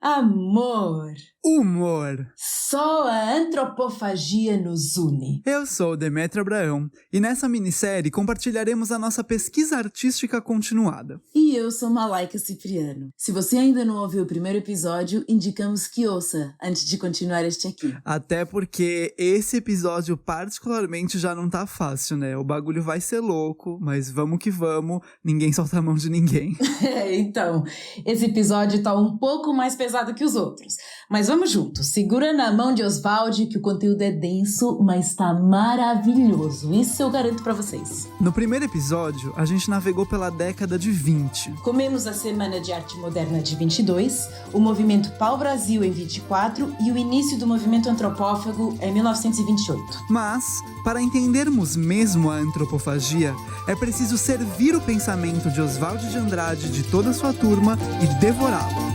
Amor. Humor. Só a antropofagia nos une. Eu sou Demetrio Abraão e nessa minissérie compartilharemos a nossa pesquisa artística continuada. E eu sou Malaika Cipriano. Se você ainda não ouviu o primeiro episódio, indicamos que ouça antes de continuar este aqui. Até porque esse episódio particularmente já não tá fácil, né? O bagulho vai ser louco, mas vamos que vamos, ninguém solta a mão de ninguém. Então, esse episódio tá um pouco mais pesado que os outros. Mas vamos juntos, segura na mão de Oswald que o conteúdo é denso, mas tá maravilhoso. Isso eu garanto pra vocês. No primeiro episódio, a gente navegou pela década de 20. Comemos a Semana de Arte Moderna de 22, o movimento Pau Brasil em 24 e o início do movimento antropófago em 1928. Mas, para entendermos mesmo a antropofagia, é preciso servir o pensamento de Oswald de Andrade e de toda a sua turma e devorá-lo.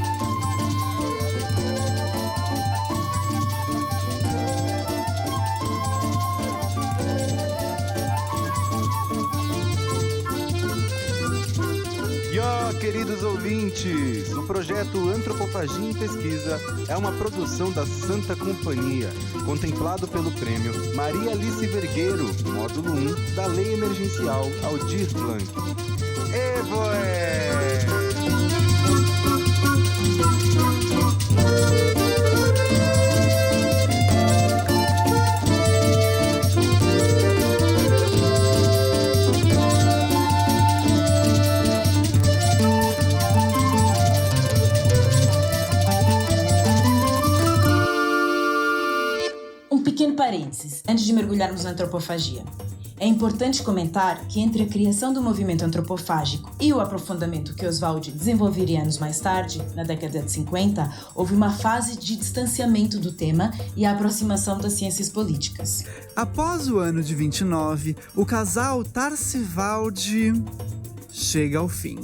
Queridos ouvintes, o projeto Antropofagia em Pesquisa é uma produção da Santa Companhia, contemplado pelo prêmio Maria Alice Vergueiro, módulo 1 da Lei Emergencial Aldir Blanc. Pequeno parênteses, antes de mergulharmos na antropofagia. É importante comentar que entre a criação do movimento antropofágico e o aprofundamento que Oswald desenvolveria anos mais tarde, na década de 50, houve uma fase de distanciamento do tema e a aproximação das ciências políticas. Após o ano de 29, o casal Tarsivald chega ao fim.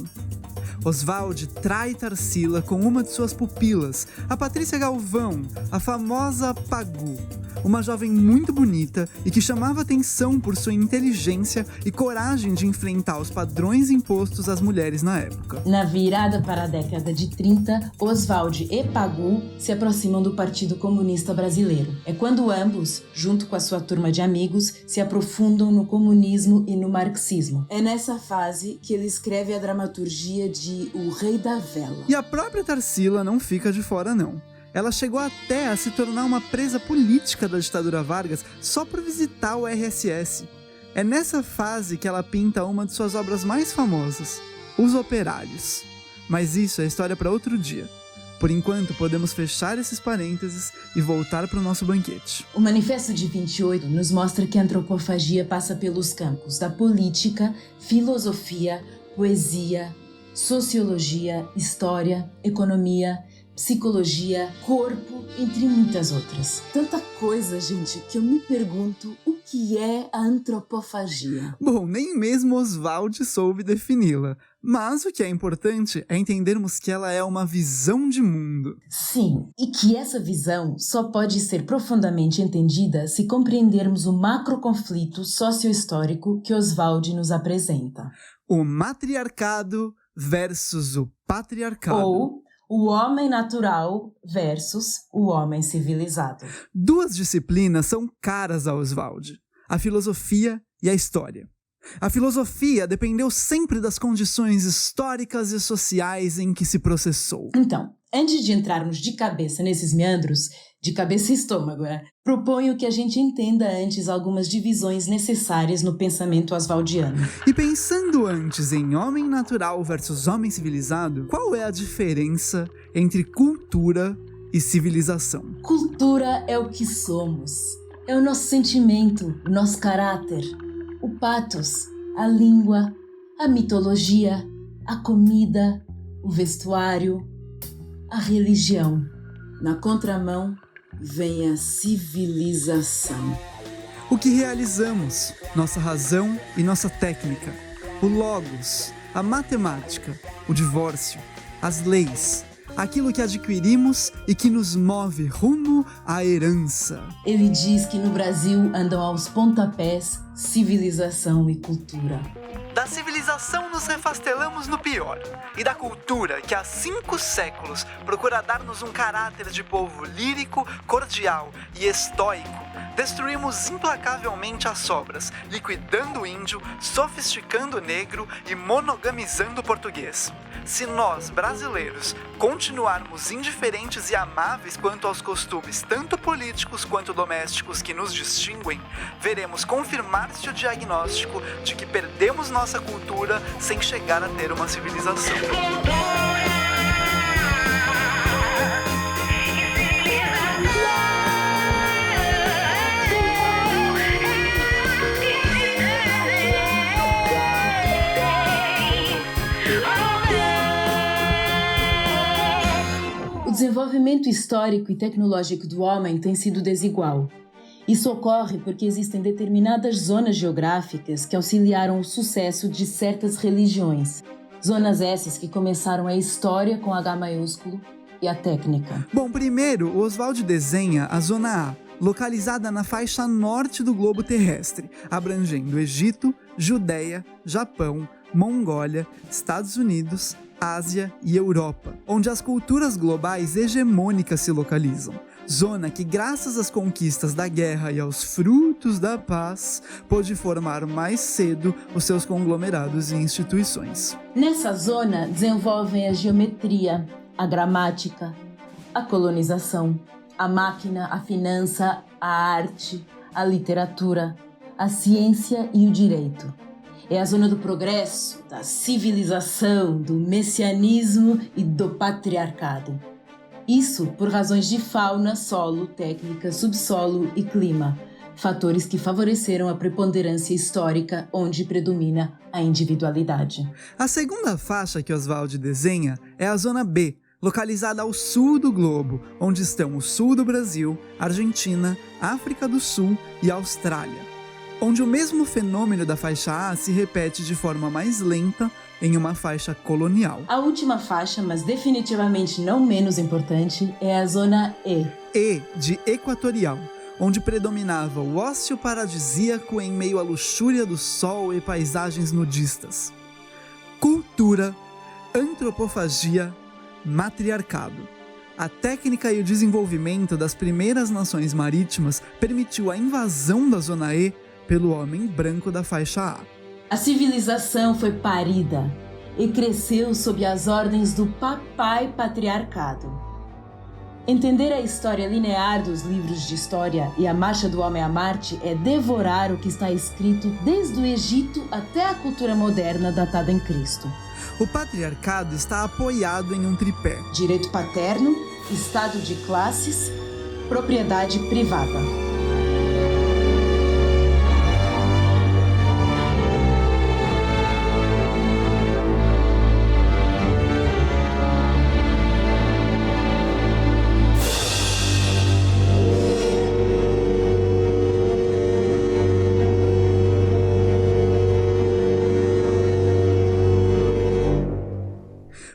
Oswald trai Tarsila com uma de suas pupilas, a Patrícia Galvão, a famosa Pagu, uma jovem muito bonita e que chamava atenção por sua inteligência e coragem de enfrentar os padrões impostos às mulheres na época. Na virada para a década de 30, Oswald e Pagu se aproximam do Partido Comunista Brasileiro. É quando ambos, junto com a sua turma de amigos, se aprofundam no comunismo e no marxismo. É nessa fase que ele escreve a dramaturgia de O Rei da Vela. E a própria Tarsila não fica de fora, não. Ela chegou até a se tornar uma presa política da ditadura Vargas só por visitar o RSS. É nessa fase que ela pinta uma de suas obras mais famosas, Os Operários. Mas isso é história para outro dia. Por enquanto, podemos fechar esses parênteses e voltar para o nosso banquete. O Manifesto de 28 nos mostra que a antropofagia passa pelos campos da política, filosofia, poesia, sociologia, história, economia, psicologia, corpo, entre muitas outras. Tanta coisa, gente, que eu me pergunto o que é a antropofagia. Bom, nem mesmo Oswald soube defini-la, mas o que é importante é entendermos que ela é uma visão de mundo. Sim, e que essa visão só pode ser profundamente entendida se compreendermos o macroconflito socio-histórico que Oswald nos apresenta. O matriarcado versus o patriarcado. Ou o homem natural versus o homem civilizado. Duas disciplinas são caras a Oswald: a filosofia e a história. A filosofia dependeu sempre das condições históricas e sociais em que se processou. Então, antes de entrarmos de cabeça nesses meandros, de cabeça e estômago, proponho que a gente entenda antes algumas divisões necessárias no pensamento oswaldiano. E pensando antes em homem natural versus homem civilizado, qual é a diferença entre cultura e civilização? Cultura é o que somos. É o nosso sentimento, o nosso caráter, o pathos, a língua, a mitologia, a comida, o vestuário, a religião. Na contramão vem a civilização. O que realizamos, nossa razão e nossa técnica, o logos, a matemática, o divórcio, as leis, aquilo que adquirimos e que nos move rumo à herança. Ele diz que no Brasil andam aos pontapés civilização e cultura. Da civilização nos refastelamos no pior, e da cultura que há 5 séculos procura dar-nos um caráter de povo lírico, cordial e estoico, destruímos implacavelmente as sobras, liquidando o índio, sofisticando o negro e monogamizando o português. Se nós, brasileiros, continuarmos indiferentes e amáveis quanto aos costumes tanto políticos quanto domésticos que nos distinguem, veremos confirmar-se o diagnóstico de que perdemos nossa cultura sem chegar a ter uma civilização. O desenvolvimento histórico e tecnológico do homem tem sido desigual. Isso ocorre porque existem determinadas zonas geográficas que auxiliaram o sucesso de certas religiões. Zonas essas que começaram a história com H maiúsculo e a técnica. Bom, primeiro, o Oswald desenha a Zona A, localizada na faixa norte do globo terrestre, abrangendo Egito, Judéia, Japão, Mongólia, Estados Unidos, Ásia e Europa, onde as culturas globais hegemônicas se localizam. Zona que, graças às conquistas da guerra e aos frutos da paz, pôde formar mais cedo os seus conglomerados e instituições. Nessa zona desenvolvem a geometria, a gramática, a colonização, a máquina, a finança, a arte, a literatura, a ciência e o direito. É a zona do progresso, da civilização, do messianismo e do patriarcado. Isso por razões de fauna, solo, técnica, subsolo e clima, fatores que favoreceram a preponderância histórica onde predomina a individualidade. A segunda faixa que Oswald desenha é a Zona B, localizada ao sul do globo, onde estão o sul do Brasil, Argentina, África do Sul e Austrália, onde o mesmo fenômeno da faixa A se repete de forma mais lenta em uma faixa colonial. A última faixa, mas definitivamente não menos importante, é a Zona E. E de equatorial, onde predominava o ócio paradisíaco em meio à luxúria do sol e paisagens nudistas. Cultura, antropofagia, matriarcado. A técnica e o desenvolvimento das primeiras nações marítimas permitiu a invasão da Zona E pelo homem branco da faixa A. A civilização foi parida e cresceu sob as ordens do papai patriarcado. Entender a história linear dos livros de história e a marcha do homem a Marte é devorar o que está escrito desde o Egito até a cultura moderna datada em Cristo. O patriarcado está apoiado em um tripé: direito paterno, estado de classes, propriedade privada.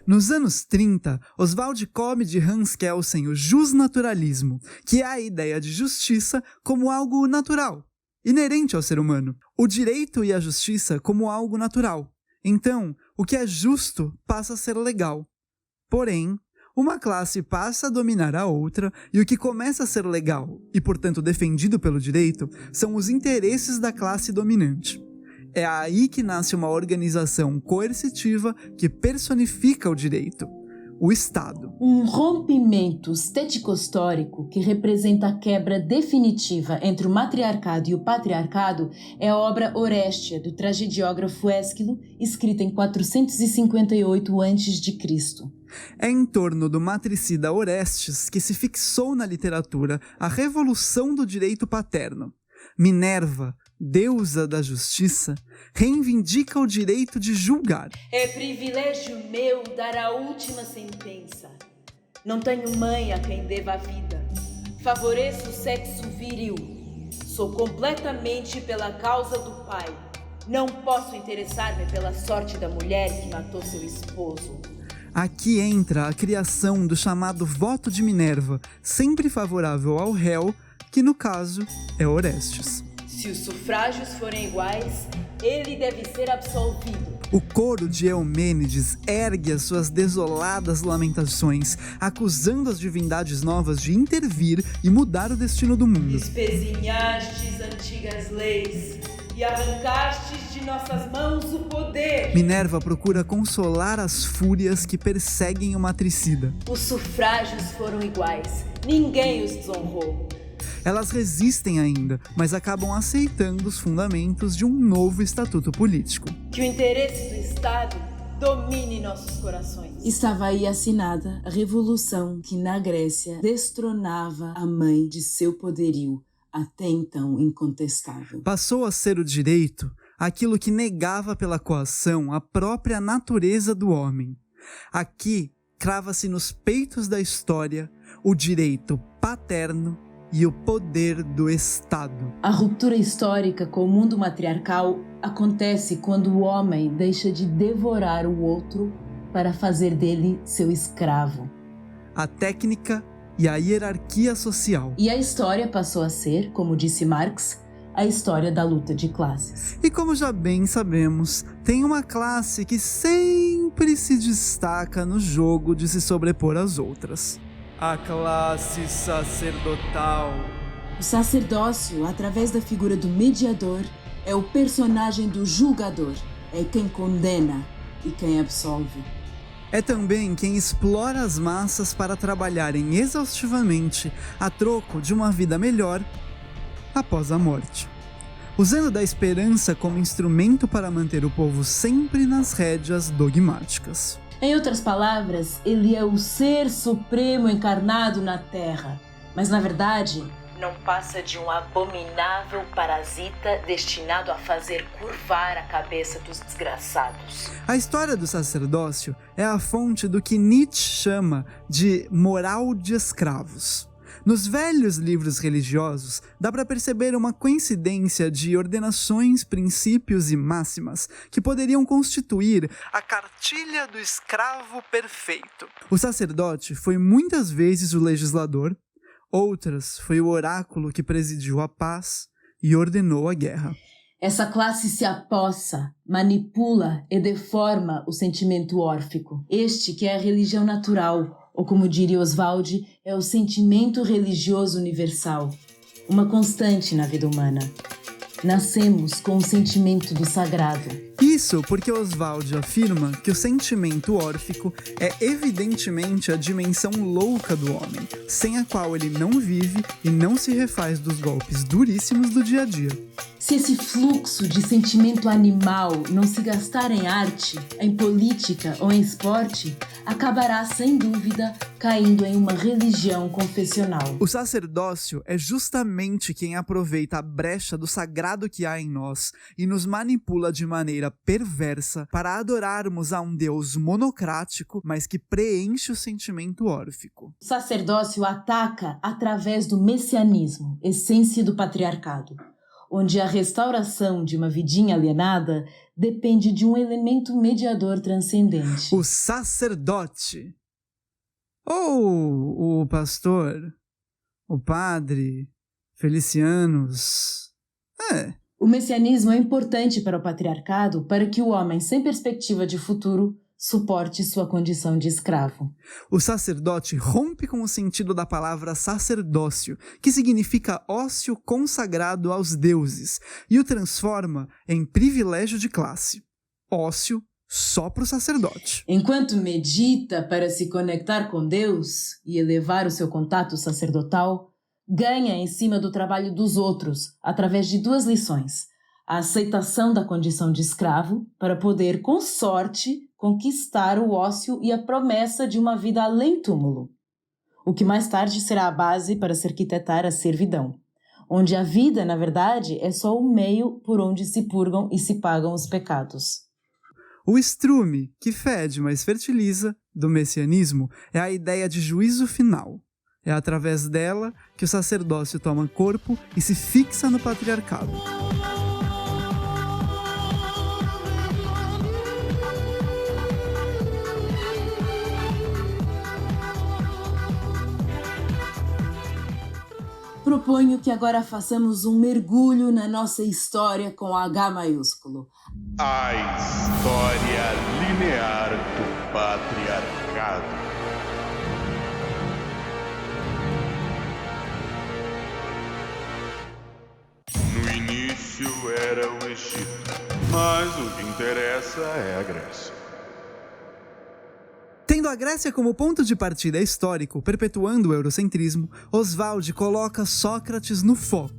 Nos anos 30, Oswald come de Hans Kelsen o justnaturalismo, que é a ideia de justiça como algo natural, inerente ao ser humano. O direito e a justiça como algo natural. Então, o que é justo passa a ser legal. Porém, uma classe passa a dominar a outra e o que começa a ser legal e, portanto, defendido pelo direito são os interesses da classe dominante. É aí que nasce uma organização coercitiva que personifica o direito, o Estado. Um rompimento estético-histórico que representa a quebra definitiva entre o matriarcado e o patriarcado é a obra Orestia, do tragediógrafo Ésquilo, escrita em 458 a.C. É em torno do matricida Orestes que se fixou na literatura a revolução do direito paterno. Minerva, deusa da justiça, reivindica o direito de julgar. É privilégio meu dar a última sentença. Não tenho mãe a quem deva a vida. Favoreço o sexo viril. Sou completamente pela causa do pai. Não posso interessar-me pela sorte da mulher que matou seu esposo. Aqui entra a criação do chamado voto de Minerva, sempre favorável ao réu, que no caso é Orestes. Se os sufrágios forem iguais, ele deve ser absolvido. O coro de Eumênides ergue as suas desoladas lamentações, acusando as divindades novas de intervir e mudar o destino do mundo. Espezinhastes antigas leis e arrancastes de nossas mãos o poder. Minerva procura consolar as fúrias que perseguem o matricida. Os sufrágios foram iguais, ninguém os desonrou. Elas resistem ainda, mas acabam aceitando os fundamentos de um novo estatuto político. Que o interesse do Estado domine nossos corações. Estava aí assinada a revolução que na Grécia destronava a mãe de seu poderio, até então incontestável. Passou a ser o direito aquilo que negava pela coação a própria natureza do homem. Aqui crava-se nos peitos da história o direito paterno e o poder do Estado. A ruptura histórica com o mundo matriarcal acontece quando o homem deixa de devorar o outro para fazer dele seu escravo. A técnica e a hierarquia social. E a história passou a ser, como disse Marx, a história da luta de classes. E como já bem sabemos, tem uma classe que sempre se destaca no jogo de se sobrepor às outras. A classe sacerdotal. O sacerdócio, através da figura do mediador, é o personagem do julgador. É quem condena e quem absolve. É também quem explora as massas para trabalharem exaustivamente a troco de uma vida melhor após a morte, usando da esperança como instrumento para manter o povo sempre nas rédeas dogmáticas. Em outras palavras, ele é o ser supremo encarnado na Terra, mas na verdade não passa de um abominável parasita destinado a fazer curvar a cabeça dos desgraçados. A história do sacerdócio é a fonte do que Nietzsche chama de moral de escravos. Nos velhos livros religiosos, dá para perceber uma coincidência de ordenações, princípios e máximas que poderiam constituir a cartilha do escravo perfeito. O sacerdote foi muitas vezes o legislador, outras foi o oráculo que presidiu a paz e ordenou a guerra. Essa classe se apossa, manipula e deforma o sentimento órfico. Este que é a religião natural, ou como diria Oswald, é o sentimento religioso universal, uma constante na vida humana. Nascemos com o sentimento do sagrado. Isso porque Oswald afirma que o sentimento órfico é evidentemente a dimensão louca do homem, sem a qual ele não vive e não se refaz dos golpes duríssimos do dia a dia. Se esse fluxo de sentimento animal não se gastar em arte, em política ou em esporte, acabará, sem dúvida, caindo em uma religião confessional. O sacerdócio é justamente quem aproveita a brecha do sagrado que há em nós e nos manipula de maneira perversa para adorarmos a um Deus monocrático, mas que preenche o sentimento órfico. O sacerdócio ataca através do messianismo, essência do patriarcado, onde a restauração de uma vidinha alienada depende de um elemento mediador transcendente. O sacerdote, ou o pastor, o padre, Felicianos. O messianismo é importante para o patriarcado para que o homem sem perspectiva de futuro suporte sua condição de escravo. O sacerdote rompe com o sentido da palavra sacerdócio, que significa ócio consagrado aos deuses, e o transforma em privilégio de classe. Ócio só para o sacerdote. Enquanto medita para se conectar com Deus e elevar o seu contato sacerdotal, ganha em cima do trabalho dos outros, através de duas lições: a aceitação da condição de escravo, para poder, com sorte, conquistar o ócio e a promessa de uma vida além túmulo, o que mais tarde será a base para se arquitetar a servidão, onde a vida, na verdade, é só o meio por onde se purgam e se pagam os pecados. O estrume, que fede, mas fertiliza, do messianismo, é a ideia de juízo final. É através dela que o sacerdócio toma corpo e se fixa no patriarcado. proponho que agora façamos um mergulho na nossa história com H maiúsculo. A história linear do patriarcado. No início era o Egito, mas o que interessa é a Grécia. Tendo a Grécia como ponto de partida histórico, perpetuando o eurocentrismo, Oswald coloca Sócrates no foco.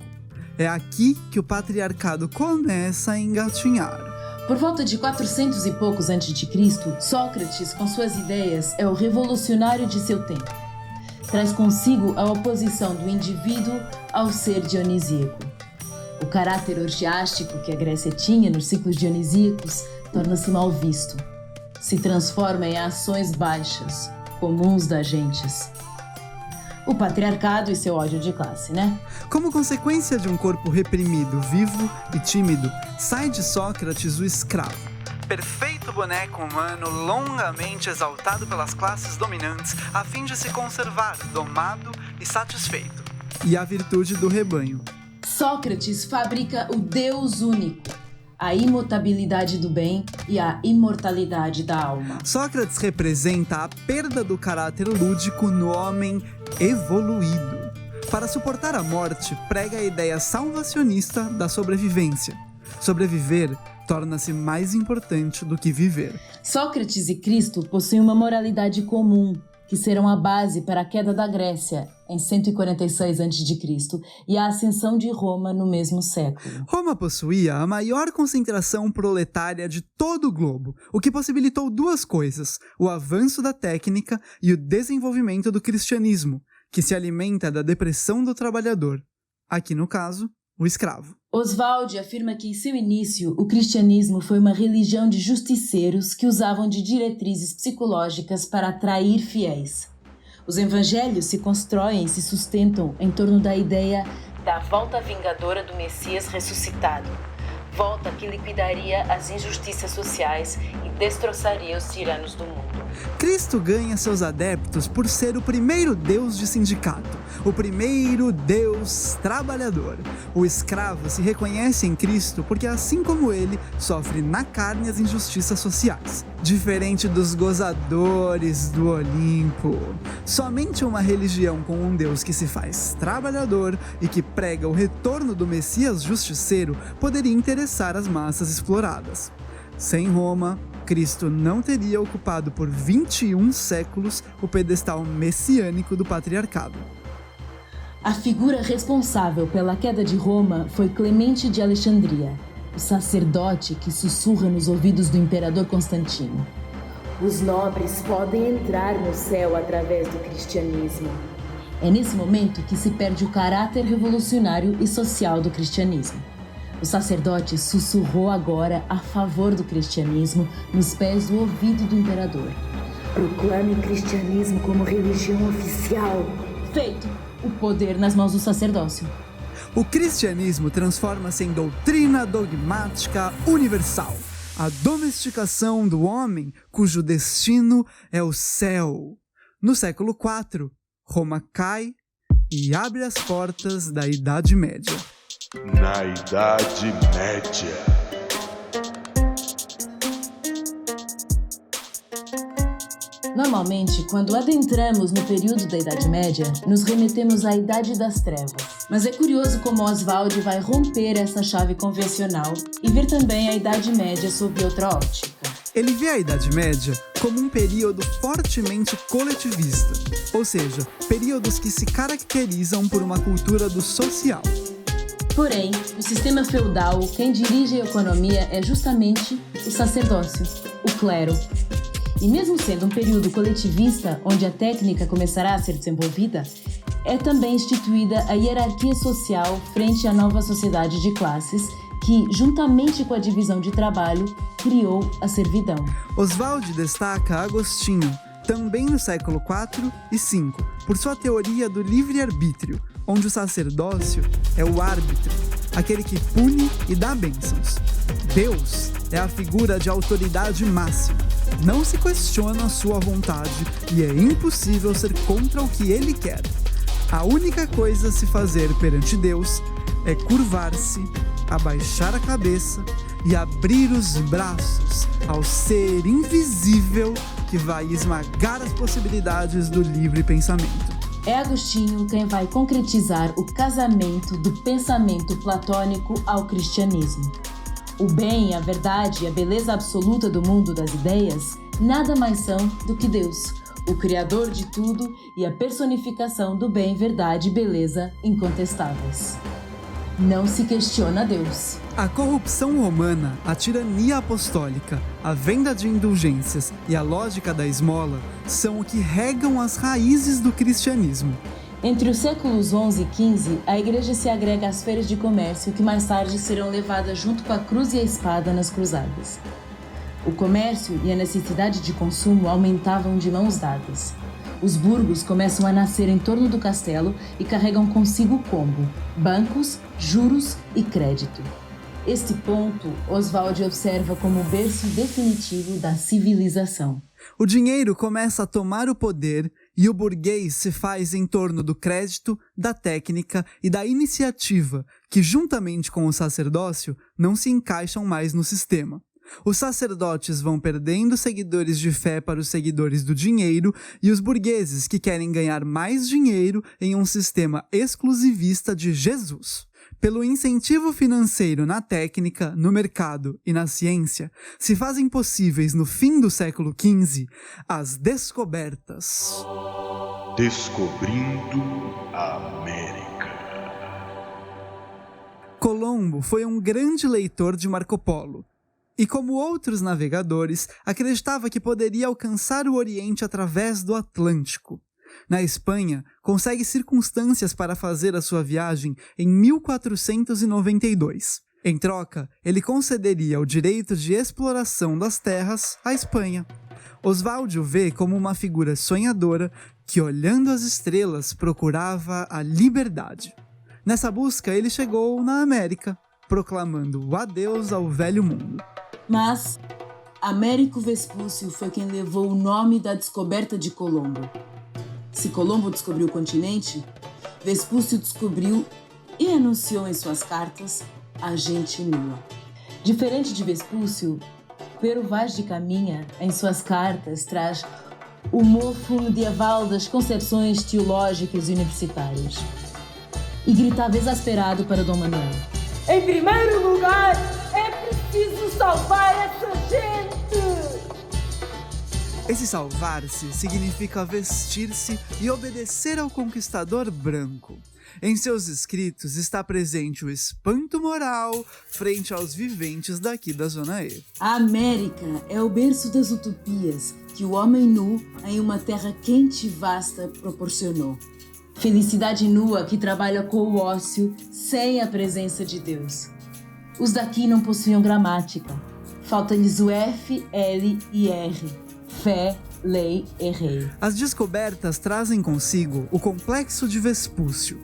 É aqui que o patriarcado começa a engatinhar. Por volta de 400 e poucos a.C., Sócrates, com suas ideias, é o revolucionário de seu tempo. Traz consigo a oposição do indivíduo ao ser dionisíaco. O caráter orgiástico que a Grécia tinha nos ciclos dionisíacos torna-se mal visto. Se transforma em ações baixas, comuns das gentes. O patriarcado e seu ódio de classe, né? Como consequência de um corpo reprimido, vivo e tímido, sai de Sócrates o escravo. Perfeito boneco humano longamente exaltado pelas classes dominantes a fim de se conservar domado e satisfeito. E a virtude do rebanho. Sócrates fabrica o Deus único, a imutabilidade do bem e a imortalidade da alma. Sócrates representa a perda do caráter lúdico no homem evoluído. Para suportar a morte, prega a ideia salvacionista da sobrevivência. Sobreviver torna-se mais importante do que viver. Sócrates e Cristo possuem uma moralidade comum, que serão a base para a queda da Grécia, em 146 a.C., e a ascensão de Roma no mesmo século. Roma possuía a maior concentração proletária de todo o globo, o que possibilitou duas coisas: o avanço da técnica e o desenvolvimento do cristianismo, que se alimenta da depressão do trabalhador. Aqui, no caso, o escravo. Oswald afirma que, em seu início, o cristianismo foi uma religião de justiceiros que usavam de diretrizes psicológicas para atrair fiéis. Os evangelhos se constroem e se sustentam em torno da ideia da volta vingadora do Messias ressuscitado, volta que liquidaria as injustiças sociais e destroçaria os tiranos do mundo. Cristo ganha seus adeptos por ser o primeiro Deus de sindicato, o primeiro Deus trabalhador. O escravo se reconhece em Cristo porque, assim como ele, sofre na carne as injustiças sociais. Diferente dos gozadores do Olimpo, somente uma religião com um Deus que se faz trabalhador e que prega o retorno do Messias justiceiro poderia interessar as massas exploradas. Sem Roma, Cristo não teria ocupado por 21 séculos o pedestal messiânico do patriarcado. A figura responsável pela queda de Roma foi Clemente de Alexandria, o sacerdote que sussurra nos ouvidos do imperador Constantino. Os nobres podem entrar no céu através do cristianismo. É nesse momento que se perde o caráter revolucionário e social do cristianismo. O sacerdote sussurrou agora a favor do cristianismo nos pés do ouvido do imperador. Proclame o cristianismo como religião oficial. Feito! O poder nas mãos do sacerdócio. O cristianismo transforma-se em doutrina dogmática universal. A domesticação do homem, cujo destino é o céu. No século IV, Roma cai e abre as portas da Idade Média. Na Idade Média. Normalmente, quando adentramos no período da Idade Média, nos remetemos à Idade das Trevas. Mas é curioso como Oswald vai romper essa chave convencional e ver também a Idade Média sob outra ótica. Ele vê a Idade Média como um período fortemente coletivista, ou seja, períodos que se caracterizam por uma cultura do social. Porém, no sistema feudal, quem dirige a economia é justamente o sacerdócio, o clero. E mesmo sendo um período coletivista, onde a técnica começará a ser desenvolvida, é também instituída a hierarquia social frente à nova sociedade de classes que, juntamente com a divisão de trabalho, criou a servidão. Oswald destaca Agostinho, também no século IV e V, por sua teoria do livre-arbítrio, onde o sacerdócio é o árbitro, aquele que pune e dá bênçãos. Deus é a figura de autoridade máxima. Não se questiona a sua vontade e é impossível ser contra o que ele quer. A única coisa a se fazer perante Deus é curvar-se, abaixar a cabeça e abrir os braços ao ser invisível que vai esmagar as possibilidades do livre pensamento. É Agostinho quem vai concretizar o casamento do pensamento platônico ao cristianismo. O bem, a verdade e a beleza absoluta do mundo das ideias nada mais são do que Deus, o Criador de tudo e a personificação do bem, verdade e beleza incontestáveis. Não se questiona Deus. A corrupção romana, a tirania apostólica, a venda de indulgências e a lógica da esmola são o que regam as raízes do cristianismo. Entre os séculos XI e XV, a igreja se agrega às feiras de comércio que mais tarde serão levadas junto com a cruz e a espada nas cruzadas. O comércio e a necessidade de consumo aumentavam de mãos dadas. Os burgos começam a nascer em torno do castelo e carregam consigo o combo, bancos, juros e crédito. Este ponto, Oswald observa como o berço definitivo da civilização. O dinheiro começa a tomar o poder e o burguês se faz em torno do crédito, da técnica e da iniciativa, que juntamente com o sacerdócio não se encaixam mais no sistema. Os sacerdotes vão perdendo seguidores de fé para os seguidores do dinheiro e os burgueses que querem ganhar mais dinheiro em um sistema exclusivista de Jesus. Pelo incentivo financeiro na técnica, no mercado e na ciência, se fazem possíveis no fim do século XV as descobertas. Descobrindo a América. Colombo foi um grande leitor de Marco Polo. E como outros navegadores, acreditava que poderia alcançar o Oriente através do Atlântico. Na Espanha, consegue circunstâncias para fazer a sua viagem em 1492. Em troca, ele concederia o direito de exploração das terras à Espanha. Oswald o vê como uma figura sonhadora que, olhando as estrelas, procurava a liberdade. Nessa busca, ele chegou na América, proclamando o adeus ao velho mundo. Mas Américo Vespúcio foi quem levou o nome da descoberta de Colombo. Se Colombo descobriu o continente, Vespúcio descobriu e anunciou em suas cartas a gente nua. Diferente de Vespúcio, Pero Vaz de Caminha, em suas cartas, traz o mofo medieval das concepções teológicas e universitárias. E gritava exasperado para Dom Manuel: em primeiro lugar, é preciso salvar essa gente! Esse salvar-se significa vestir-se e obedecer ao conquistador branco. Em seus escritos está presente o espanto moral frente aos viventes daqui da Zona E. A América é o berço das utopias que o homem nu em uma terra quente e vasta proporcionou. Felicidade nua que trabalha com o ócio sem a presença de Deus. Os daqui não possuíam gramática. Falta-lhes o F, L e R. Fé, lei e rei. As descobertas trazem consigo o complexo de Vespúcio.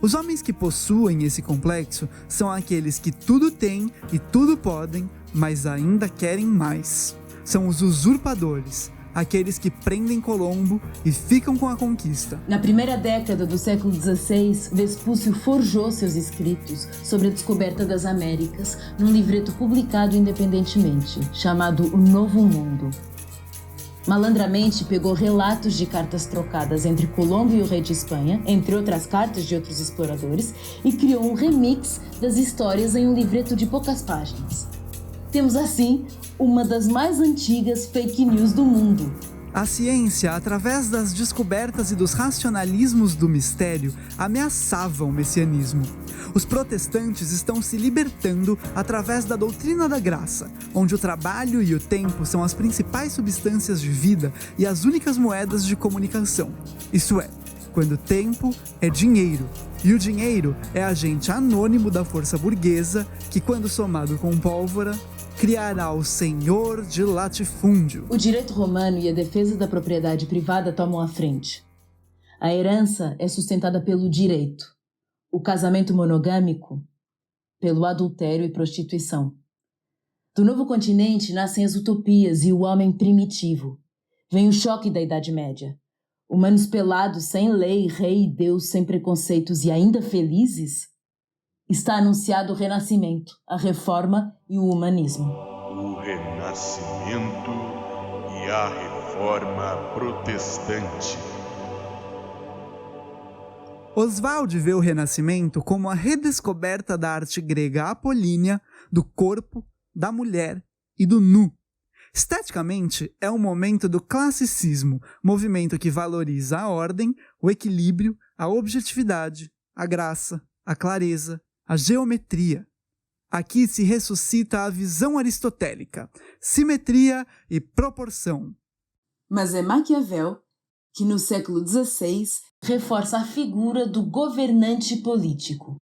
Os homens que possuem esse complexo são aqueles que tudo têm e tudo podem, mas ainda querem mais. São os usurpadores, aqueles que prendem Colombo e ficam com a conquista. Na primeira década do século XVI, Vespúcio forjou seus escritos sobre a descoberta das Américas num livreto publicado independentemente, chamado O Novo Mundo. Malandramente pegou relatos de cartas trocadas entre Colombo e o rei de Espanha, entre outras cartas de outros exploradores, e criou um remix das histórias em um livreto de poucas páginas. Temos assim uma das mais antigas fake news do mundo. A ciência, através das descobertas e dos racionalismos do mistério, ameaçava o messianismo. Os protestantes estão se libertando através da doutrina da graça, onde o trabalho e o tempo são as principais substâncias de vida e as únicas moedas de comunicação. Isso é, quando o tempo é dinheiro, e o dinheiro é agente anônimo da força burguesa que, quando somado com pólvora, criará o senhor de latifúndio. O direito romano e a defesa da propriedade privada tomam a frente. A herança é sustentada pelo direito. O casamento monogâmico, pelo adultério e prostituição. Do novo continente nascem as utopias e o homem primitivo. Vem o choque da Idade Média. Humanos pelados, sem lei, rei e Deus, sem preconceitos e ainda felizes? Está anunciado o renascimento, a reforma e o humanismo. O renascimento e a reforma protestante. Oswald vê o Renascimento como a redescoberta da arte grega apolínea, do corpo, da mulher e do nu. Esteticamente, é um momento do classicismo, movimento que valoriza a ordem, o equilíbrio, a objetividade, a graça, a clareza, a geometria. Aqui se ressuscita a visão aristotélica, simetria e proporção. Mas é Maquiavel que, no século XVI, reforça a figura do governante político.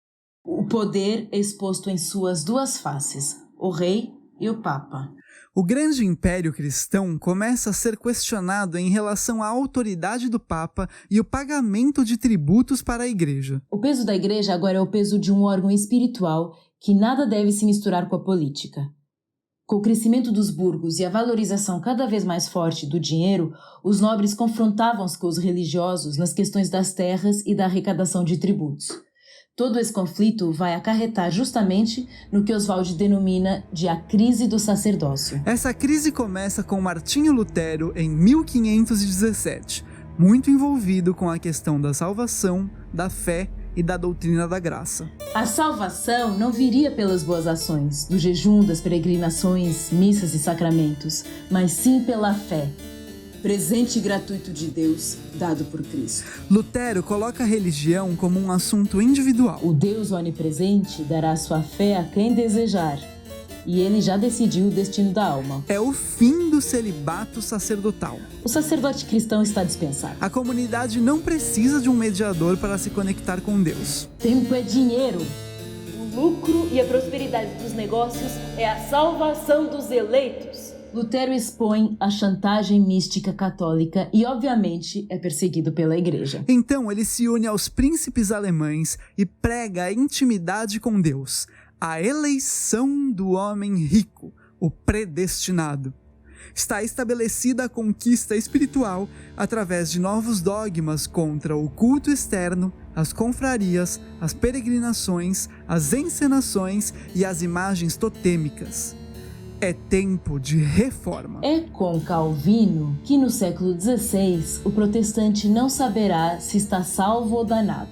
O poder exposto em suas duas faces, o rei e o papa. O grande império cristão começa a ser questionado em relação à autoridade do Papa e o pagamento de tributos para a Igreja. O peso da Igreja agora é o peso de um órgão espiritual que nada deve se misturar com a política. Com o crescimento dos burgos e a valorização cada vez mais forte do dinheiro, os nobres confrontavam-se com os religiosos nas questões das terras e da arrecadação de tributos. Todo esse conflito vai acarretar justamente no que Oswald denomina de a crise do sacerdócio. Essa crise começa com Martinho Lutero em 1517, muito envolvido com a questão da salvação, da fé e da doutrina da graça. A salvação não viria pelas boas ações, do jejum, das peregrinações, missas e sacramentos, mas sim pela fé. Presente gratuito de Deus, dado por Cristo. Lutero coloca a religião como um assunto individual. O Deus onipresente dará sua fé a quem desejar, e ele já decidiu o destino da alma. É o fim do celibato sacerdotal. O sacerdote cristão está dispensado. A comunidade não precisa de um mediador para se conectar com Deus. Tempo é dinheiro. O lucro e a prosperidade dos negócios é a salvação dos eleitos. Lutero expõe a chantagem mística católica e, obviamente, é perseguido pela Igreja. Então ele se une aos príncipes alemães e prega a intimidade com Deus, a eleição do homem rico, o predestinado. Está estabelecida a conquista espiritual através de novos dogmas contra o culto externo, as confrarias, as peregrinações, as encenações e as imagens totêmicas. É tempo de reforma. É com Calvino que, no século XVI, o protestante não saberá se está salvo ou danado,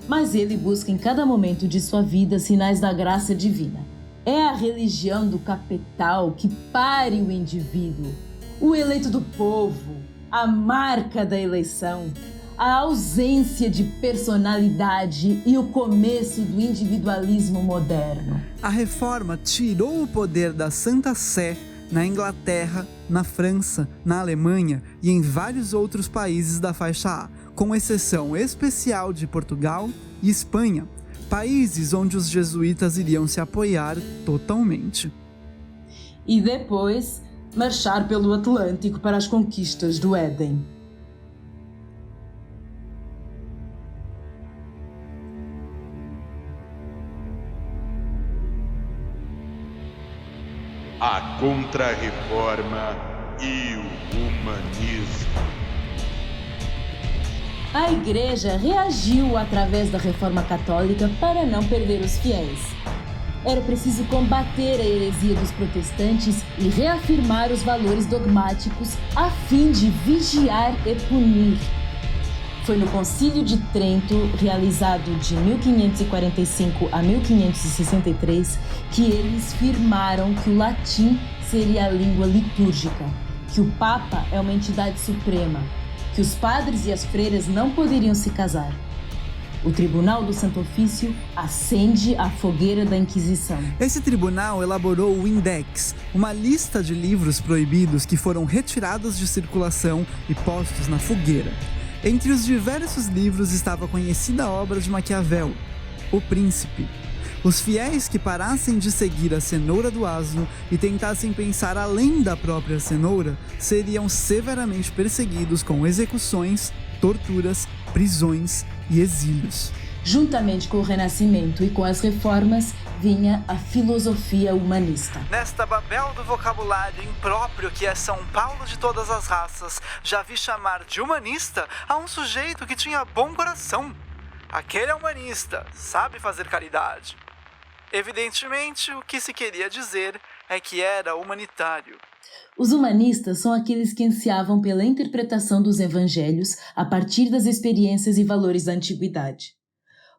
mas ele busca em cada momento de sua vida sinais da graça divina. É a religião do capital que pare o indivíduo, o eleito do povo, a marca da eleição, a ausência de personalidade e o começo do individualismo moderno. A reforma tirou o poder da Santa Sé na Inglaterra, na França, na Alemanha e em vários outros países da faixa A, com exceção especial de Portugal e Espanha, países onde os jesuítas iriam se apoiar totalmente. E depois, marchar pelo Atlântico para as conquistas do Éden. A Contra-Reforma e o Humanismo. A Igreja reagiu através da Reforma Católica para não perder os fiéis. Era preciso combater a heresia dos protestantes e reafirmar os valores dogmáticos a fim de vigiar e punir. Foi no Concílio de Trento, realizado de 1545 a 1563, que eles firmaram que o latim seria a língua litúrgica, que o Papa é uma entidade suprema, que os padres e as freiras não poderiam se casar. O Tribunal do Santo Ofício acende a fogueira da Inquisição. Esse tribunal elaborou o Index, uma lista de livros proibidos que foram retirados de circulação e postos na fogueira. Entre os diversos livros estava a conhecida obra de Maquiavel, O Príncipe. Os fiéis que parassem de seguir a cenoura do asno e tentassem pensar além da própria cenoura seriam severamente perseguidos com execuções, torturas, prisões e exílios. Juntamente com o Renascimento e com as reformas, vinha a filosofia humanista. Nesta babel do vocabulário impróprio que é São Paulo de todas as raças, já vi chamar de humanista a um sujeito que tinha bom coração. Aquele é humanista, sabe fazer caridade. Evidentemente, o que se queria dizer é que era humanitário. Os humanistas são aqueles que ansiavam pela interpretação dos evangelhos a partir das experiências e valores da antiguidade.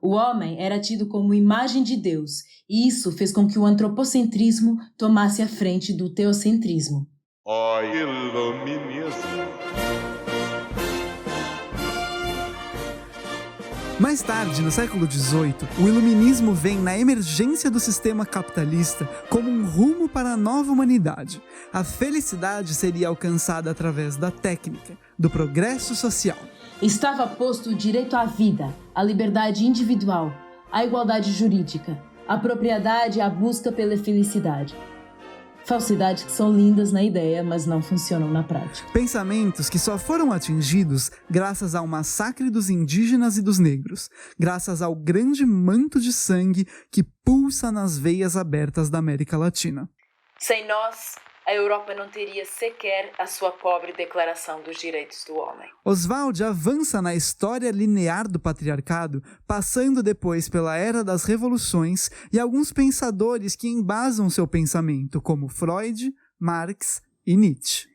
O homem era tido como imagem de Deus, e isso fez com que o antropocentrismo tomasse a frente do teocentrismo. O iluminismo. Mais tarde, no século XVIII, o iluminismo vem na emergência do sistema capitalista como um rumo para a nova humanidade. A felicidade seria alcançada através da técnica, do progresso social. Estava posto o direito à vida, à liberdade individual, à igualdade jurídica, à propriedade e à busca pela felicidade. Falsidades que são lindas na ideia, mas não funcionam na prática. Pensamentos que só foram atingidos graças ao massacre dos indígenas e dos negros, graças ao grande manto de sangue que pulsa nas veias abertas da América Latina. Sem nós, a Europa não teria sequer a sua pobre Declaração dos Direitos do Homem. Oswald avança na história linear do patriarcado, passando depois pela Era das Revoluções e alguns pensadores que embasam seu pensamento, como Freud, Marx e Nietzsche.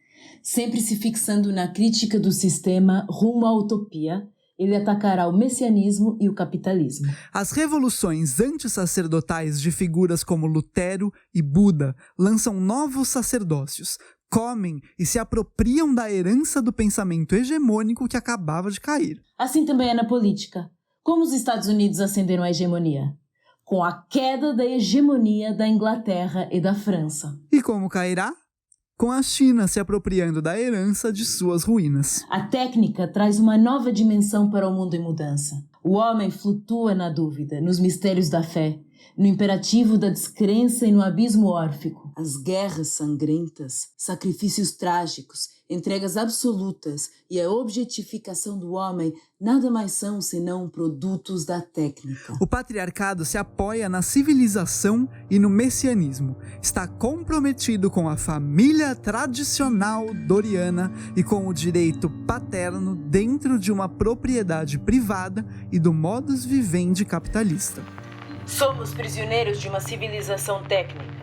Sempre se fixando na crítica do sistema rumo à utopia, ele atacará o messianismo e o capitalismo. As revoluções antissacerdotais de figuras como Lutero e Buda lançam novos sacerdócios, comem e se apropriam da herança do pensamento hegemônico que acabava de cair. Assim também é na política. Como os Estados Unidos ascenderam a hegemonia? Com a queda da hegemonia da Inglaterra e da França. E como cairá? Com a China se apropriando da herança de suas ruínas. A técnica traz uma nova dimensão para o mundo em mudança. O homem flutua na dúvida, nos mistérios da fé, no imperativo da descrença e no abismo órfico. As guerras sangrentas, sacrifícios trágicos, entregas absolutas e a objetificação do homem nada mais são senão produtos da técnica. O patriarcado se apoia na civilização e no messianismo. Está comprometido com a família tradicional doriana e com o direito paterno dentro de uma propriedade privada e do modus vivendi capitalista. Somos prisioneiros de uma civilização técnica.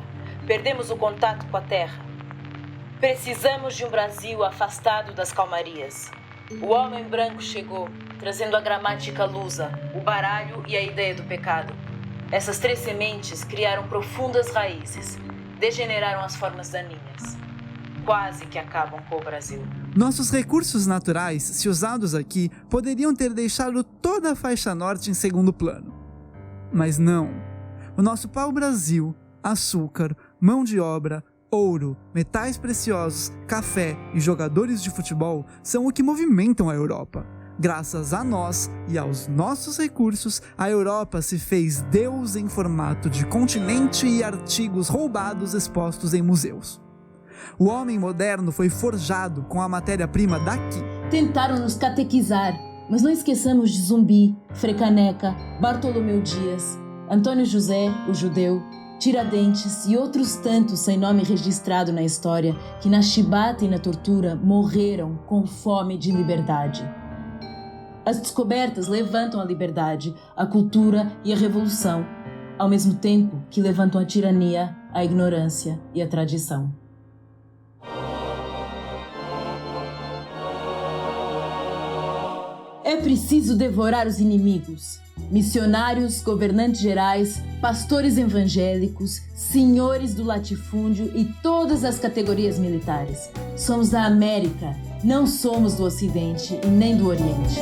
Perdemos o contato com a terra. Precisamos de um Brasil afastado das calmarias. O homem branco chegou, trazendo a gramática lusa, o baralho e a ideia do pecado. Essas três sementes criaram profundas raízes, degeneraram as formas daninhas. Quase que acabam com o Brasil. Nossos recursos naturais, se usados aqui, poderiam ter deixado toda a faixa norte em segundo plano. Mas não. O nosso pau-brasil, açúcar, mão de obra, ouro, metais preciosos, café e jogadores de futebol são o que movimentam a Europa. Graças a nós e aos nossos recursos, a Europa se fez Deus em formato de continente e artigos roubados expostos em museus. O homem moderno foi forjado com a matéria-prima daqui. Tentaram nos catequizar, mas não esqueçamos de Zumbi, Frecaneca, Bartolomeu Dias, Antônio José, o judeu, Tiradentes e outros tantos sem nome registrado na história que na chibata e na tortura morreram com fome de liberdade. As descobertas levantam a liberdade, a cultura e a revolução, ao mesmo tempo que levantam a tirania, a ignorância e a tradição. É preciso devorar os inimigos. Missionários, governantes gerais, pastores evangélicos, senhores do latifúndio e todas as categorias militares. Somos da América, não somos do Ocidente e nem do Oriente.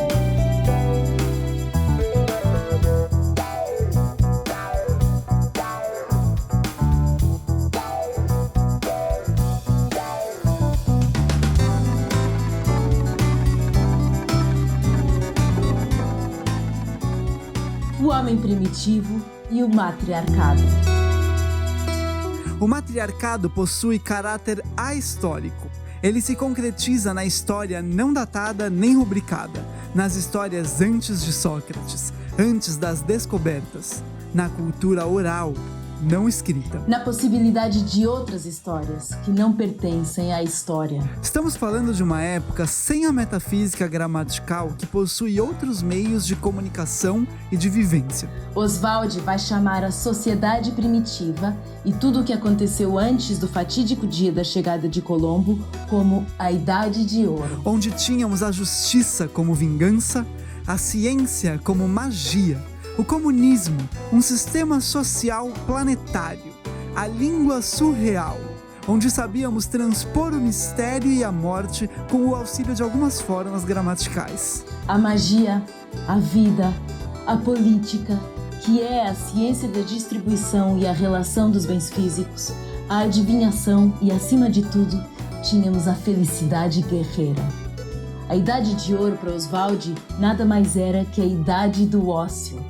O homem primitivo e o matriarcado. O matriarcado possui caráter ahistórico. Ele se concretiza na história não datada nem rubricada, nas histórias antes de Sócrates, antes das descobertas, na cultura oral, não escrita. Na possibilidade de outras histórias que não pertencem à história. Estamos falando de uma época sem a metafísica gramatical que possui outros meios de comunicação e de vivência. Oswald vai chamar a sociedade primitiva e tudo o que aconteceu antes do fatídico dia da chegada de Colombo como a Idade de Ouro. Onde tínhamos a justiça como vingança, a ciência como magia, o comunismo, um sistema social planetário, a língua surreal, onde sabíamos transpor o mistério e a morte com o auxílio de algumas formas gramaticais. A magia, a vida, a política, que é a ciência da distribuição e a relação dos bens físicos, a adivinhação e, acima de tudo, tínhamos a felicidade guerreira. A Idade de Ouro para Oswald nada mais era que a idade do ócio.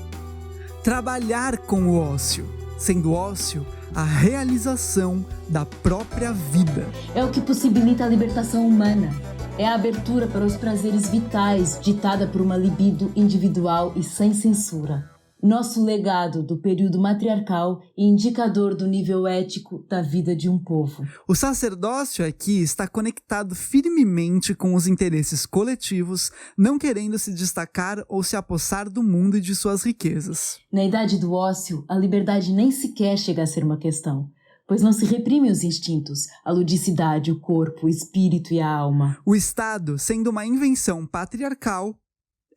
Trabalhar com o ócio, sendo ócio a realização da própria vida. É o que possibilita a libertação humana. É a abertura para os prazeres vitais, ditada por uma libido individual e sem censura. Nosso legado do período matriarcal e indicador do nível ético da vida de um povo. O sacerdócio aqui está conectado firmemente com os interesses coletivos, não querendo se destacar ou se apossar do mundo e de suas riquezas. Na idade do ócio, a liberdade nem sequer chega a ser uma questão, pois não se reprimem os instintos, a ludicidade, o corpo, o espírito e a alma. O Estado, sendo uma invenção patriarcal,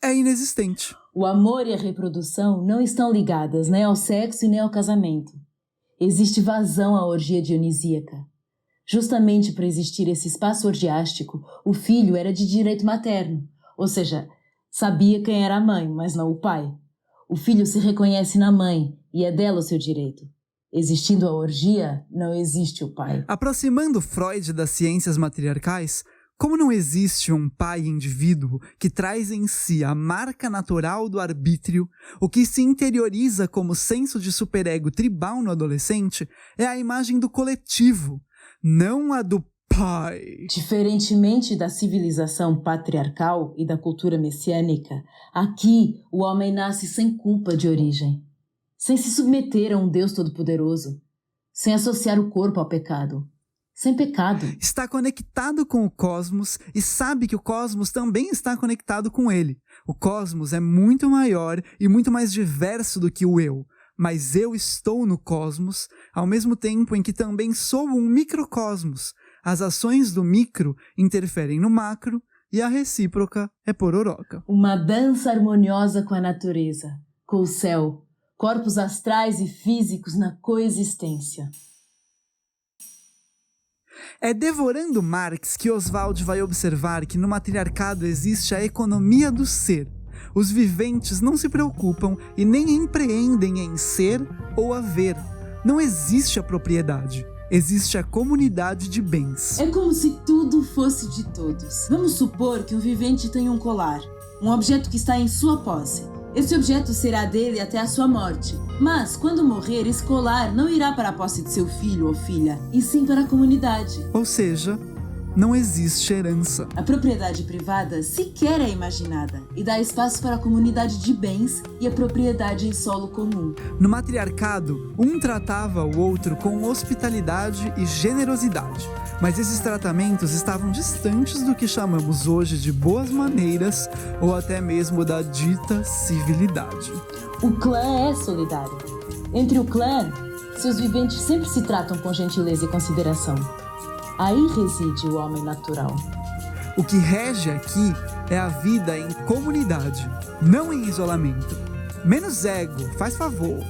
é inexistente. O amor e a reprodução não estão ligadas nem ao sexo e nem ao casamento. Existe vazão à orgia dionisíaca. Justamente por existir esse espaço orgiástico, o filho era de direito materno, ou seja, sabia quem era a mãe, mas não o pai. O filho se reconhece na mãe e é dela o seu direito. Existindo a orgia, não existe o pai. Aproximando Freud das ciências matriarcais, como não existe um pai indivíduo que traz em si a marca natural do arbítrio, o que se interioriza como senso de superego tribal no adolescente é a imagem do coletivo, não a do pai. Diferentemente da civilização patriarcal e da cultura messiânica, aqui o homem nasce sem culpa de origem, sem se submeter a um Deus todo-poderoso, sem associar o corpo ao pecado. Sem pecado. Está conectado com o cosmos e sabe que o cosmos também está conectado com ele. O cosmos é muito maior e muito mais diverso do que o eu, mas eu estou no cosmos, ao mesmo tempo em que também sou um microcosmos. As ações do micro interferem no macro e a recíproca é pororoca. Uma dança harmoniosa com a natureza, com o céu, corpos astrais e físicos na coexistência. É devorando Marx que Oswald vai observar que no matriarcado existe a economia do ser. Os viventes não se preocupam e nem empreendem em ser ou haver. Não existe a propriedade, existe a comunidade de bens. É como se tudo fosse de todos. Vamos supor que um vivente tem um colar, um objeto que está em sua posse. Esse objeto será dele até a sua morte. Mas, quando morrer, esse colar não irá para a posse de seu filho ou filha, e sim para a comunidade. Ou seja, não existe herança. A propriedade privada sequer é imaginada e dá espaço para a comunidade de bens e a propriedade em solo comum. No matriarcado, um tratava o outro com hospitalidade e generosidade, mas esses tratamentos estavam distantes do que chamamos hoje de boas maneiras ou até mesmo da dita civilidade. O clã é solidário. Entre o clã, seus viventes sempre se tratam com gentileza e consideração. Aí reside o homem natural. O que rege aqui é a vida em comunidade, não em isolamento. Menos ego, faz favor.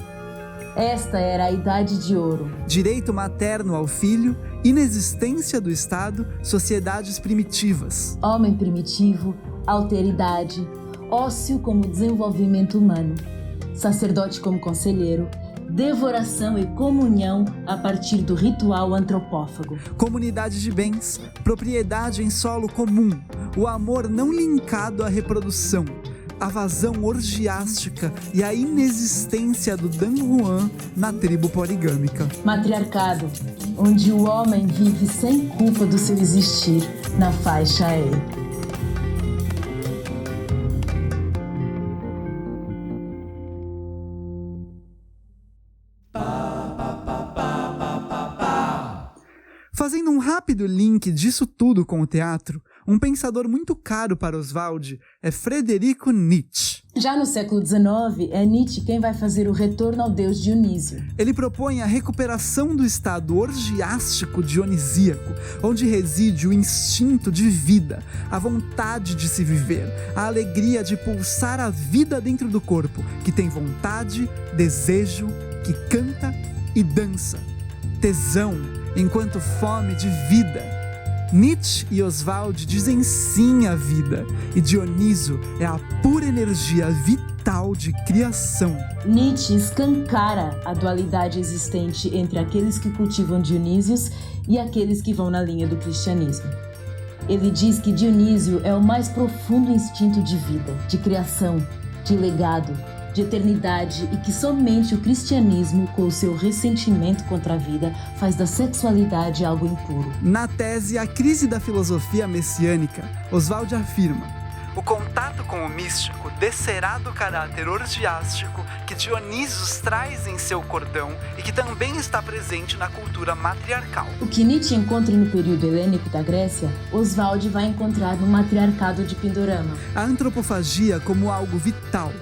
Esta era a Idade de Ouro. Direito materno ao filho, inexistência do Estado, sociedades primitivas. Homem primitivo, alteridade, ócio como desenvolvimento humano, sacerdote como conselheiro, devoração e comunhão a partir do ritual antropófago. Comunidade de bens, propriedade em solo comum, o amor não linkado à reprodução, a vazão orgiástica e a inexistência do Dan Juan na tribo poligâmica. Matriarcado, onde o homem vive sem culpa do seu existir na faixa E. Fazendo um rápido link disso tudo com o teatro, um pensador muito caro para Oswald é Frederico Nietzsche. Já no século XIX, é Nietzsche quem vai fazer o retorno ao deus Dionísio. Ele propõe a recuperação do estado orgiástico dionisíaco, onde reside o instinto de vida, a vontade de se viver, a alegria de pulsar a vida dentro do corpo, que tem vontade, desejo, que canta e dança. Tesão, enquanto fome de vida. Nietzsche e Oswald dizem sim à vida, e Dioniso é a pura energia vital de criação. Nietzsche escancara a dualidade existente entre aqueles que cultivam Dionísios e aqueles que vão na linha do cristianismo. Ele diz que Dionísio é o mais profundo instinto de vida, de criação, de legado, de eternidade, e que somente o cristianismo, com o seu ressentimento contra a vida, faz da sexualidade algo impuro. Na tese A Crise da Filosofia Messiânica, Oswald afirma: o contato com o místico descerá do caráter orgiástico que Dionísios traz em seu cordão e que também está presente na cultura matriarcal. O que Nietzsche encontra no período helênico da Grécia, Oswald vai encontrar no matriarcado de Pindorama. A antropofagia como algo vital,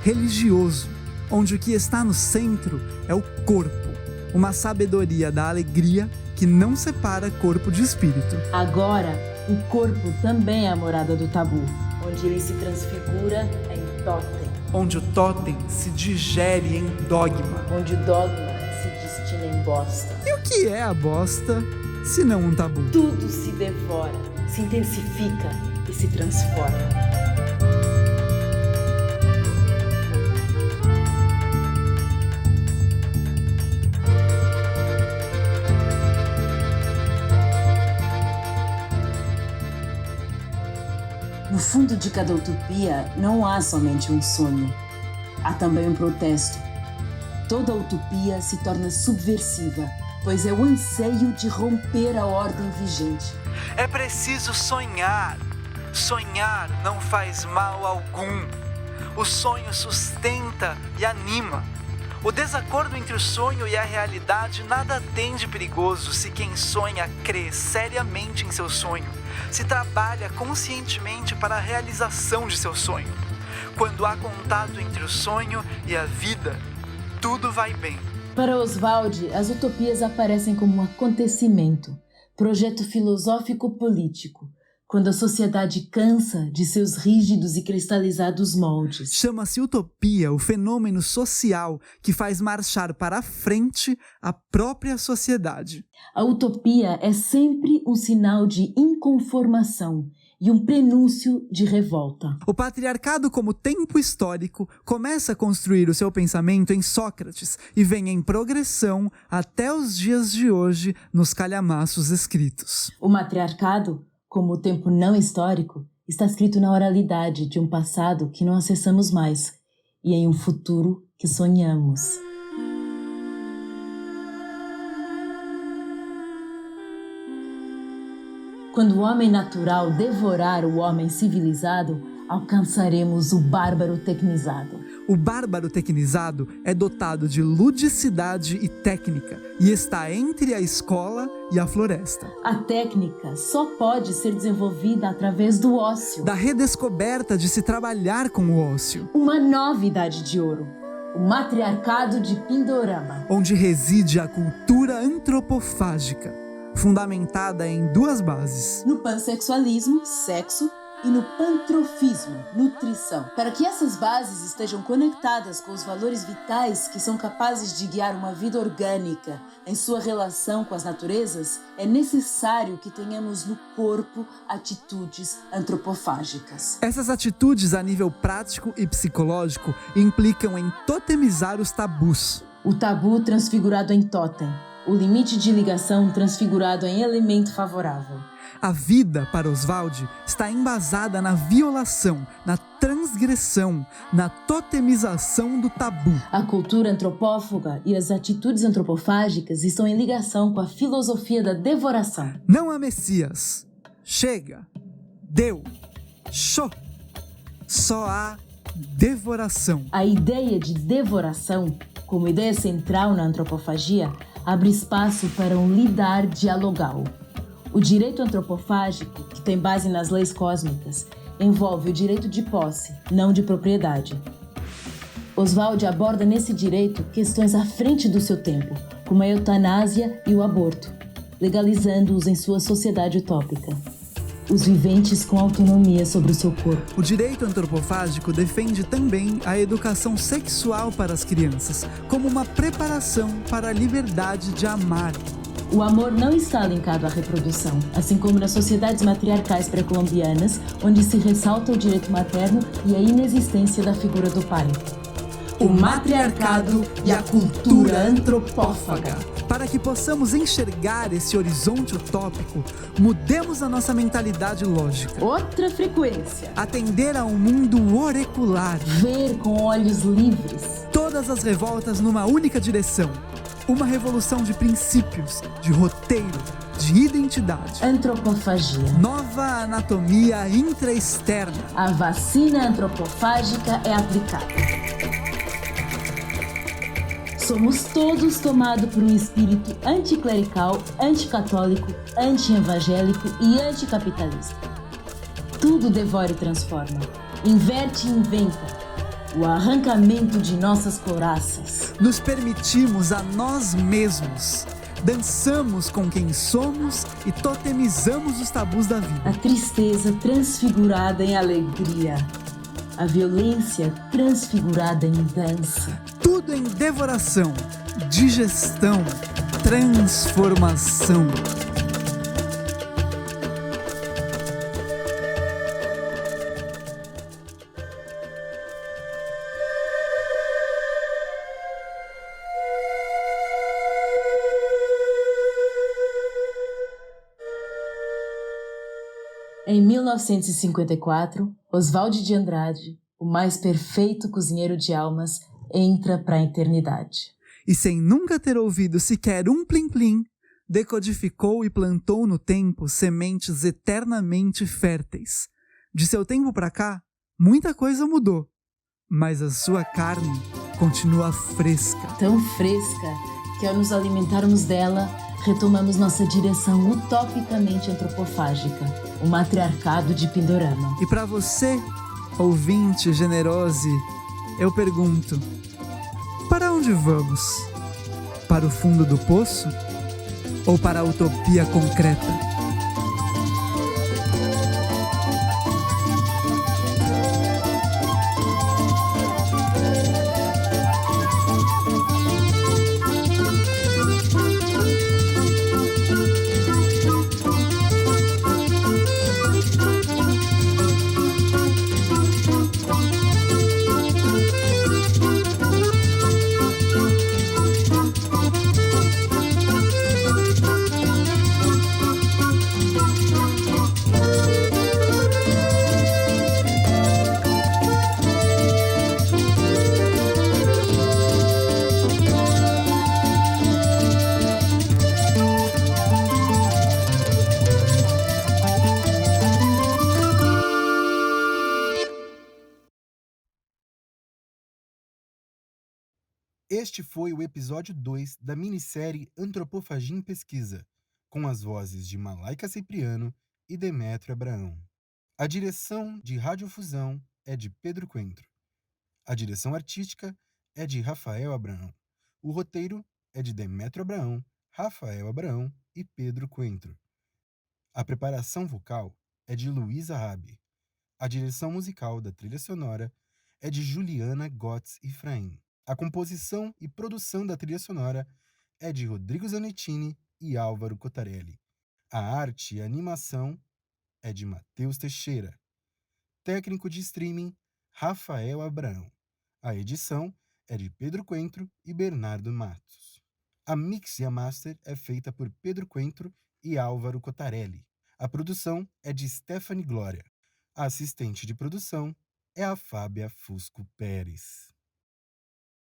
religioso, onde o que está no centro é o corpo, uma sabedoria da alegria que não separa corpo de espírito. Agora, o corpo também é a morada do tabu, onde ele se transfigura em totem. Onde o totem se digere em dogma. Onde o dogma se destina em bosta. E o que é a bosta, se não um tabu? Tudo se devora, se intensifica e se transforma. No fundo de cada utopia não há somente um sonho, há também um protesto. Toda utopia se torna subversiva, pois é o anseio de romper a ordem vigente. É preciso sonhar. Sonhar não faz mal algum. O sonho sustenta e anima. O desacordo entre o sonho e a realidade nada tem de perigoso se quem sonha crê seriamente em seu sonho, se trabalha conscientemente para a realização de seu sonho. Quando há contato entre o sonho e a vida, tudo vai bem. Para Oswald, as utopias aparecem como um acontecimento, projeto filosófico-político, quando a sociedade cansa de seus rígidos e cristalizados moldes. Chama-se utopia o fenômeno social que faz marchar para a frente a própria sociedade. A utopia é sempre um sinal de inconformação e um prenúncio de revolta. O patriarcado, como tempo histórico, começa a construir o seu pensamento em Sócrates e vem em progressão até os dias de hoje nos calhamaços escritos. O matriarcado, como o tempo não histórico, está escrito na oralidade de um passado que não acessamos mais e em um futuro que sonhamos. Quando o homem natural devorar o homem civilizado, alcançaremos o bárbaro tecnizado. O bárbaro tecnizado é dotado de ludicidade e técnica e está entre a escola e a floresta. A técnica só pode ser desenvolvida através do ócio. Da redescoberta de se trabalhar com o ócio. Uma nova idade de ouro. O matriarcado de Pindorama. Onde reside a cultura antropofágica, fundamentada em duas bases. No pansexualismo, sexo, e no pantrofismo, nutrição. Para que essas bases estejam conectadas com os valores vitais que são capazes de guiar uma vida orgânica em sua relação com as naturezas, é necessário que tenhamos no corpo atitudes antropofágicas. Essas atitudes a nível prático e psicológico implicam em totemizar os tabus. O tabu transfigurado em totem, o limite de ligação transfigurado em elemento favorável. A vida, para Oswald, está embasada na violação, na transgressão, na totemização do tabu. A cultura antropófaga e as atitudes antropofágicas estão em ligação com a filosofia da devoração. Não há Messias. Chega. Deu. Show. Só há devoração. A ideia de devoração, como ideia central na antropofagia, abre espaço para um lidar dialogal. O direito antropofágico, que tem base nas leis cósmicas, envolve o direito de posse, não de propriedade. Oswald aborda nesse direito questões à frente do seu tempo, como a eutanásia e o aborto, legalizando-os em sua sociedade utópica. Os viventes com autonomia sobre o seu corpo. O direito antropofágico defende também a educação sexual para as crianças, como uma preparação para a liberdade de amar. O amor não está linkado à reprodução, assim como nas sociedades matriarcais pré-colombianas, onde se ressalta o direito materno e a inexistência da figura do pai. O matriarcado e a cultura antropófaga. Para que possamos enxergar esse horizonte utópico, mudemos a nossa mentalidade lógica. Outra frequência. Atender a um mundo oracular. Ver com olhos livres. Todas as revoltas numa única direção. Uma revolução de princípios, de roteiro, de identidade. Antropofagia. Nova anatomia intra-externa. A vacina antropofágica é aplicada. Somos todos tomados por um espírito anticlerical, anticatólico, anti-evangélico e anticapitalista. Tudo devora e transforma. Inverte e inventa. O arrancamento de nossas couraças. Nos permitimos a nós mesmos. Dançamos com quem somos e totemizamos os tabus da vida. A tristeza transfigurada em alegria. A violência transfigurada em dança. Tudo em devoração, digestão, transformação. Em 1954, Oswald de Andrade, o mais perfeito cozinheiro de almas, entra para a eternidade. E sem nunca ter ouvido sequer um plim-plim, decodificou e plantou no tempo sementes eternamente férteis. De seu tempo para cá, muita coisa mudou, mas a sua carne continua fresca. Tão fresca que, ao nos alimentarmos dela, retomamos nossa direção utopicamente antropofágica, o matriarcado de Pindorama. E para você, ouvinte generoso, eu pergunto: para onde vamos? Para o fundo do poço? Ou para a utopia concreta? Este foi o episódio 2 da minissérie Antropofagia em Pesquisa, com as vozes de Malaika Cipriano e Demétrio Abraão. A direção de radiofusão é de Pedro Coentro. A direção artística é de Rafael Abraão. O roteiro é de Demétrio Abraão, Rafael Abraão e Pedro Coentro. A preparação vocal é de Luísa Rabi. A direção musical da trilha sonora é de Juliana Gotts Ifraim. A composição e produção da trilha sonora é de Rodrigo Zanettini e Álvaro Cotarelli. A arte e a animação é de Matheus Teixeira. Técnico de streaming, Rafael Abraão. A edição é de Pedro Coentro e Bernardo Matos. A mix e a master é feita por Pedro Coentro e Álvaro Cotarelli. A produção é de Stephanie Glória. A assistente de produção é a Fábia Fusco Pérez.